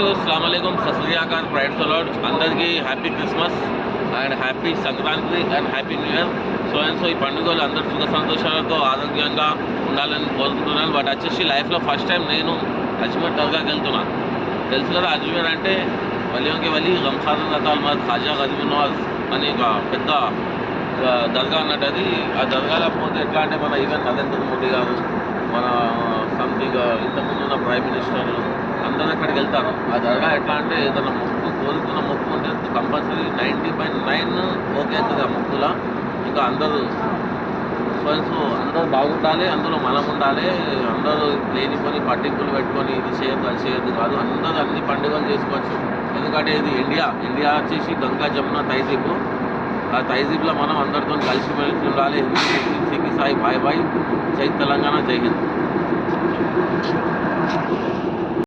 अस्सलाम वालेकुम सत श्री अकाल ప్రైడ్ ద లార్డ్ అందరికీ happy Christmas and happy Sankranti and happy new year. So ఈ పండుగలు అందరూ సుఖ సంతోషాలతో ఆరోగ్యంగా ఉండాలని కోరుకుంటున్నాను. బట్ వచ్చేసి లైఫ్లో ఫస్ట్ టైం నేను అజ్మీర్ దర్గాకి వెళ్తున్నాను. తెలుసు కదా, అజ్మీర్ అంటే వలియోంకి వలి రంఖాన్ రతాల్ మద్ ఖాజా గజ్మీర్ నవాజ్ అని ఒక పెద్ద దర్గా అన్నట్టు. అది ఆ దర్గాలో పోతే ఎట్లా అంటే మన ఈవెన్ నరేంద్ర మోదీ గారు, మన సంథింగ్ ఇంతకుముందు ఉన్న ప్రైమ్ మినిస్టర్లు అందరూ అక్కడికి వెళ్తారు. ఆ దర్గా ఎట్లా అంటే ఏదైనా మొక్కు కోరుకున్న మొక్కు ఉంటే కంపల్సరీ 90.9 ఓకే అవుతుంది ఆ మొక్కులా. ఇంకా అందరూ అందరూ బాగుండాలి, అందులో మనం ఉండాలి. అందరూ లేనిపోని పట్టింపులు పెట్టుకొని ఇది చేయొద్దు అది చేయొద్దు కాదు, అందరూ అన్ని పండుగలు చేసుకోవచ్చు. ఎందుకంటే ఇది ఇండియా వచ్చేసి గంగా జమున తైజీబ్. ఆ తైజీబ్లో మనం అందరితో కలిసిమెలిసి ఉండాలి. హిందూ ముస్లిం సిక్ ఇసాయి బాయ్ బాయ్. జై తెలంగాణ, జై హింద్.